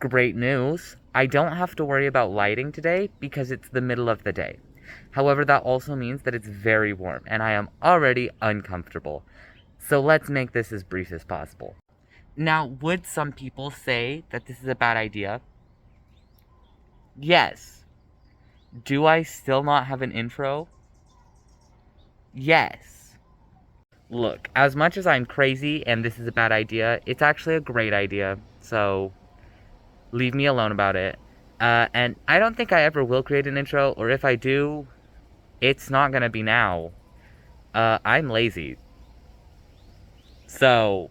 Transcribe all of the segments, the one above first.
Great news, I don't have to worry about lighting today because it's the middle of the day. However, that also means that it's very warm and I am already uncomfortable. So let's make this as brief as possible. Now, would some people say that this is a bad idea? Yes. Do I still not have an intro? Yes. Look, as much as I'm crazy and this is a bad idea, it's actually a great idea, so leave me alone about it. And I don't think I ever will create an intro, or if I do, it's not gonna be now. I'm lazy. So,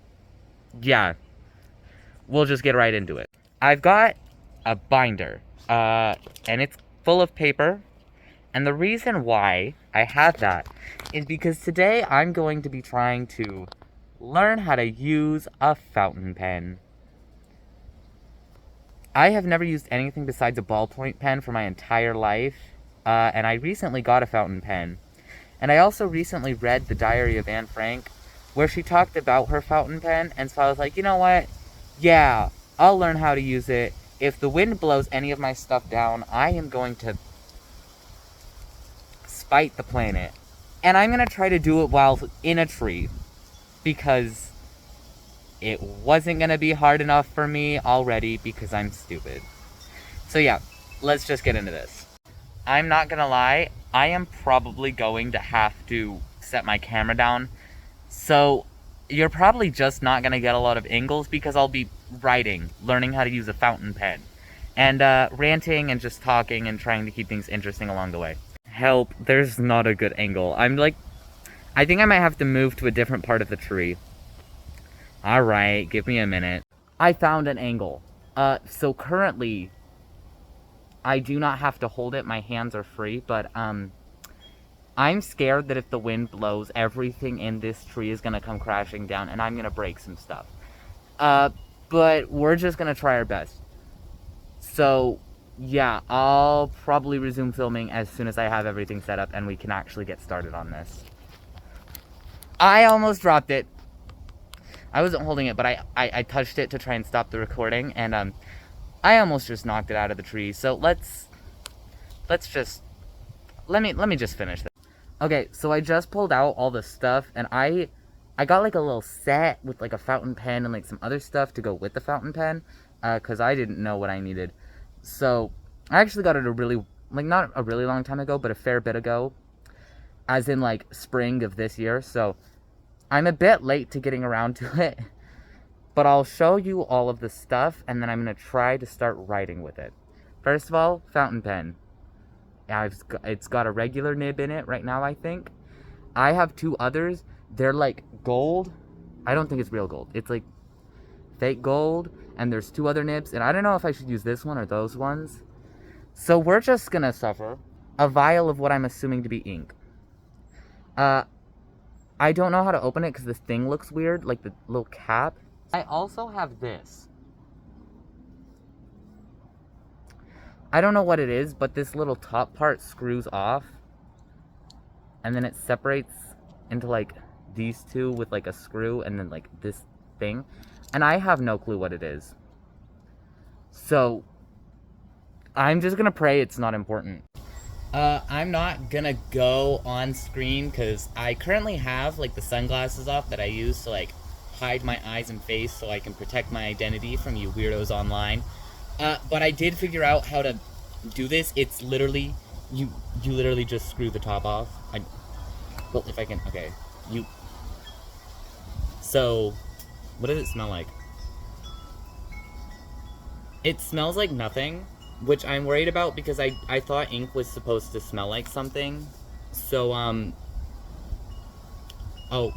yeah, we'll just get right into it. I've got a binder, and it's full of paper. And the reason why I have that is because today I'm going to be trying to learn how to use a fountain pen. I have never used anything besides a ballpoint pen for my entire life, and I recently got a fountain pen. And I also recently read The Diary of Anne Frank, where she talked about her fountain pen, and so I was like, you know what? Yeah, I'll learn how to use it. If the wind blows any of my stuff down, I am going to spite the planet. And I'm going to try to do it while in a tree, because it wasn't going to be hard enough for me already because I'm stupid. So yeah, let's just get into this. I'm not going to lie, I am probably going to have to set my camera down. So you're probably just not going to get a lot of angles because I'll be writing, learning how to use a fountain pen, and ranting and just talking and trying to keep things interesting along the way. Help, there's not a good angle. I think I might have to move to a different part of the tree. Alright, give me a minute. I found an angle. So currently, I do not have to hold it, my hands are free, but, I'm scared that if the wind blows, everything in this tree is gonna come crashing down, and I'm gonna break some stuff. But we're just gonna try our best. So, yeah, I'll probably resume filming as soon as I have everything set up and we can actually get started on this. I almost dropped it. I wasn't holding it, but I touched it to try and stop the recording, and I almost just knocked it out of the tree. So let me just finish this. Okay, so I just pulled out all the stuff, and I got like a little set with like a fountain pen and like some other stuff to go with the fountain pen, because I didn't know what I needed. So I actually got it not a really long time ago, but a fair bit ago, as in like spring of this year. So I'm a bit late to getting around to it, but I'll show you all of the stuff, and then I'm going to try to start writing with it. First of all, fountain pen. It's got a regular nib in it right now, I think. I have two others. They're like gold. I don't think it's real gold. It's like fake gold, and there's two other nibs, and I don't know if I should use this one or those ones. So we're just going to suffer a vial of what I'm assuming to be ink. I don't know how to open it because this thing looks weird, like the little cap. I also have this. I don't know what it is, but this little top part screws off. And then it separates into like these two with like a screw and then like this thing. And I have no clue what it is. So I'm just gonna pray it's not important. I'm not gonna go on screen because I currently have like the sunglasses off that I use to like hide my eyes and face so I can protect my identity from you weirdos online. But I did figure out how to do this. It's literally, you literally just screw the top off. Well, if I can, okay. So, what does it smell like? It smells like nothing, which I'm worried about because I thought ink was supposed to smell like something. So, oh,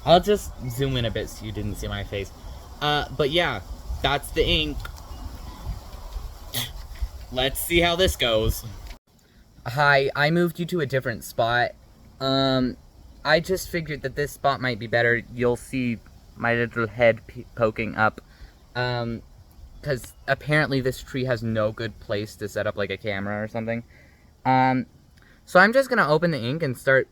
I'll just zoom in a bit so you didn't see my face. But yeah, that's the ink. Let's see how this goes. Hi, I moved you to a different spot. I just figured that this spot might be better. You'll see my little head poking up. Because apparently this tree has no good place to set up like a camera or something. So I'm just gonna open the ink and start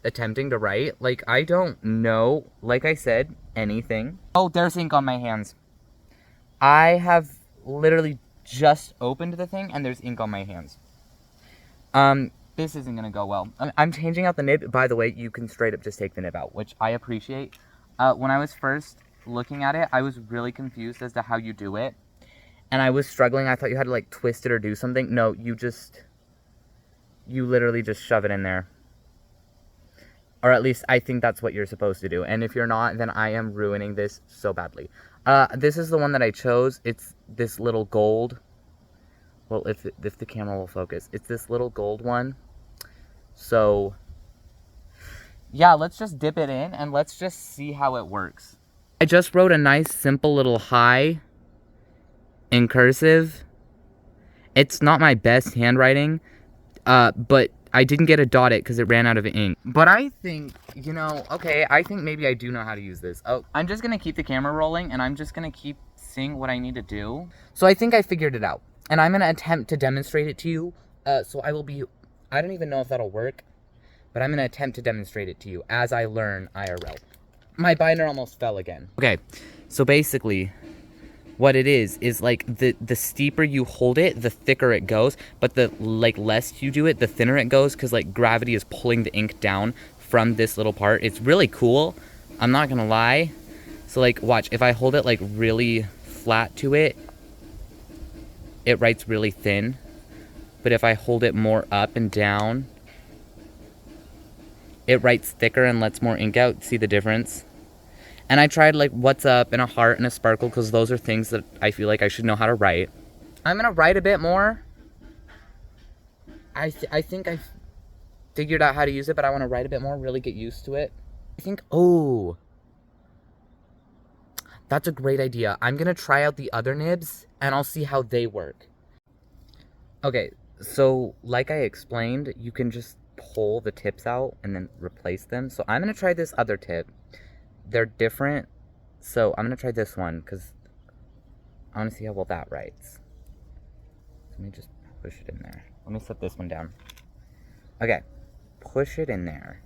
attempting to write. Like, I don't know, like I said, anything. Oh, there's ink on my hands. I have literally just opened the thing and there's ink on my hands. This isn't gonna go well. I'm changing out the nib. By the way, you can straight up just take the nib out, which I appreciate. When I was first looking at it, I was really confused as to how you do it. And I was struggling. I thought you had to like twist it or do something. No, you literally just shove it in there. Or at least I think that's what you're supposed to do. And if you're not, then I am ruining this so badly. This is the one that I chose. It's this little gold. Well, if the camera will focus. It's this little gold one. So, yeah, let's just dip it in and let's just see how it works. I just wrote a nice, simple little hi in cursive. It's not my best handwriting, but I didn't get to dot it because it ran out of ink. But I think, you know, okay, I think maybe I do know how to use this. Oh, I'm just going to keep the camera rolling and I'm just going to keep seeing what I need to do. So I think I figured it out. And I'm going to attempt to demonstrate it to you. So I don't even know if that'll work, but I'm going to attempt to demonstrate it to you as I learn IRL. My binder almost fell again. Okay, so basically what it is like the steeper you hold it, the thicker it goes, but the like less you do it, the thinner it goes, because like gravity is pulling the ink down from this little part. It's really cool. I'm not going to lie. So like watch, if I hold it like really flat to it, it writes really thin, but if I hold it more up and down, it writes thicker and lets more ink out. See the difference? And I tried like what's up and a heart and a sparkle because those are things that I feel like I should know how to write. I'm gonna write a bit more. I think I figured out how to use it, but I want to write a bit more, really get used to it. I think, oh, that's a great idea. I'm gonna try out the other nibs and I'll see how they work. Okay, so like I explained, you can just pull the tips out and then replace them. So I'm gonna try this other tip. They're different, so I'm gonna try this one because I want to see how well that writes. Let me just push it in there. Let me set this one down. Okay, push it in there.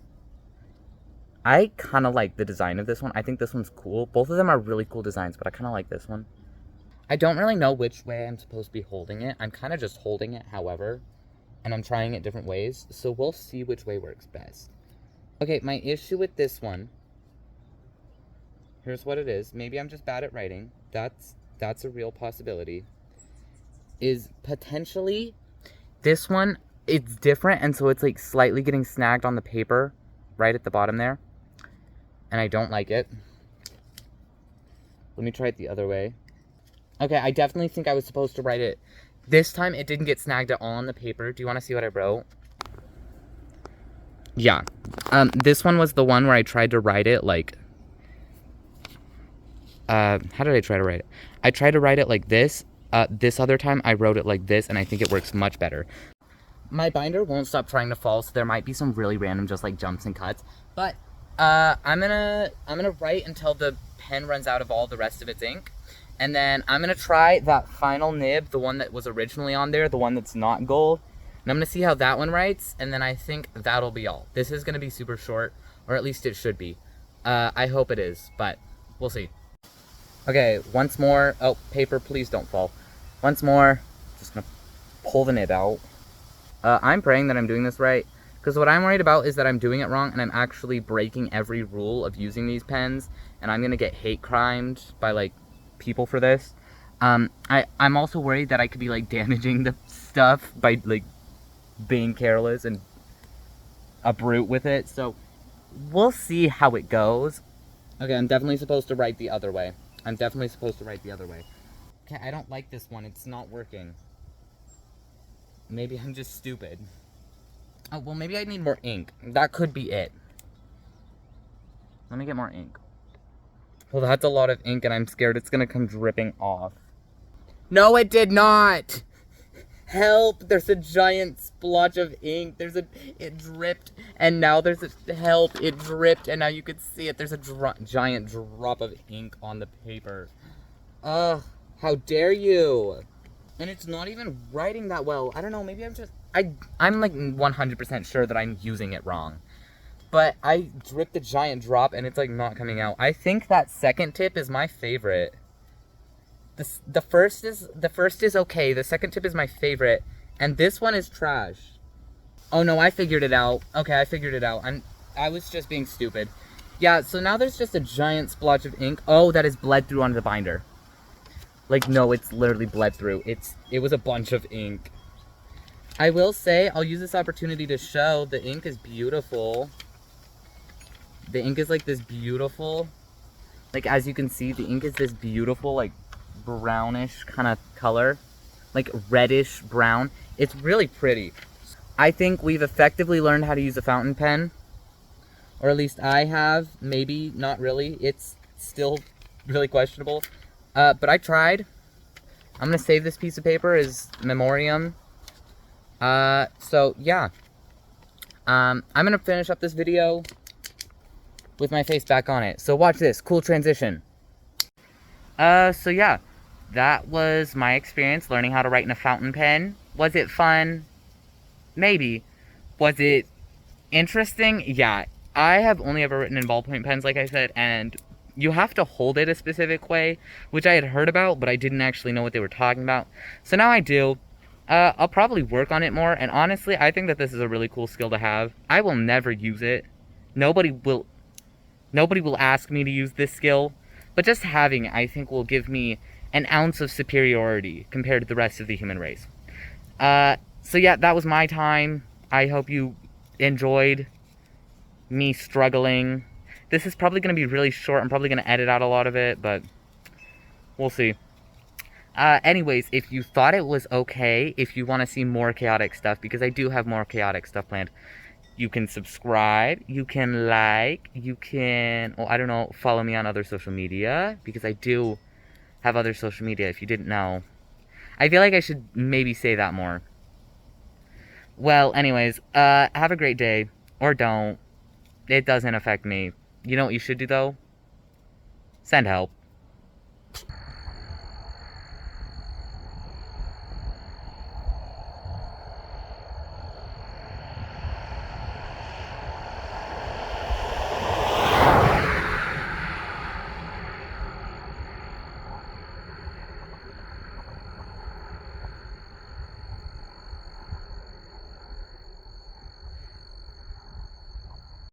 I kind of like the design of this one. I think this one's cool. Both of them are really cool designs, but I kind of like this one. I don't really know which way I'm supposed to be holding it. I'm kind of just holding it, however, and I'm trying it different ways, so we'll see which way works best. Okay, my issue with this one, here's what it is. Maybe I'm just bad at writing. That's a real possibility. Is potentially this one, it's different, and so it's like slightly getting snagged on the paper right at the bottom there. And I don't like it. Let me try it the other way. Okay, I definitely think I was supposed to write it. This time it didn't get snagged at all on the paper. Do you want to see what I wrote? Yeah. This one was the one where I tried to write it like... how did I try to write it? I tried to write it like this. This other time I wrote it like this, and I think it works much better. My binder won't stop trying to fall, so there might be some really random just like jumps and cuts. But I'm gonna write until the pen runs out of all the rest of its ink. And then I'm gonna try that final nib, the one that was originally on there, the one that's not gold. And I'm gonna see how that one writes, and then I think that'll be all. This is gonna be super short, or at least it should be. I hope it is, but we'll see. Okay, once more. Oh, paper, please don't fall. Once more, just gonna pull the nib out. I'm praying that I'm doing this right, because what I'm worried about is that I'm doing it wrong and I'm actually breaking every rule of using these pens, and I'm gonna get hate crimed by like people for this. I'm also worried that I could be like damaging the stuff by like being careless and a brute with it, so we'll see how it goes. Okay, I'm definitely supposed to write the other way. Okay, I don't like this one. It's not working. Maybe I'm just stupid. Oh, well, maybe I need more ink. That could be it. Let me get more ink. Well, that's a lot of ink, and I'm scared it's gonna come dripping off. No, it did not! Help! There's a giant splotch of ink. It dripped, and now there's a, help, it dripped, and now you can see it. There's a giant drop of ink on the paper. Ugh, how dare you! And it's not even writing that well. I don't know, maybe I'm like 100% sure that I'm using it wrong. But I dripped a giant drop, and it's like not coming out. I think that second tip is my favorite. The first is okay. The second tip is my favorite, and this one is trash. Oh no, I figured it out. Okay, I figured it out. I was just being stupid. Yeah, so now there's just a giant splotch of ink. Oh, that is bled through onto the binder. Like, no, it's literally bled through. It was a bunch of ink. I will say, I'll use this opportunity to show the ink is beautiful. The ink is like this beautiful, like as you can see, the ink is this beautiful, like brownish kind of color, like reddish brown. It's really pretty. I think we've effectively learned how to use a fountain pen, or at least I have. Maybe not really. It's still really questionable, but I tried. I'm gonna save this piece of paper as memoriam. So yeah, I'm gonna finish up this video with my face back on it. So watch this, cool transition. So yeah, that was my experience learning how to write in a fountain pen. Was it fun? Maybe. Was it interesting? Yeah. I have only ever written in ballpoint pens, like I said, and you have to hold it a specific way, which I had heard about, but I didn't actually know what they were talking about. So now I do. I'll probably work on it more, and honestly, I think that this is a really cool skill to have. I will never use it. Nobody will ask me to use this skill, but just having it, I think, will give me an ounce of superiority compared to the rest of the human race. So yeah, that was my time. I hope you enjoyed me struggling. This is probably going to be really short. I'm probably going to edit out a lot of it, but we'll see. Anyways, if you thought it was okay, if you want to see more chaotic stuff, because I do have more chaotic stuff planned, you can subscribe, you can like, you can, oh, I don't know, follow me on other social media, because I do have other social media, if you didn't know. I feel like I should maybe say that more. Well, anyways, have a great day, or don't. It doesn't affect me. You know what you should do, though? Send help.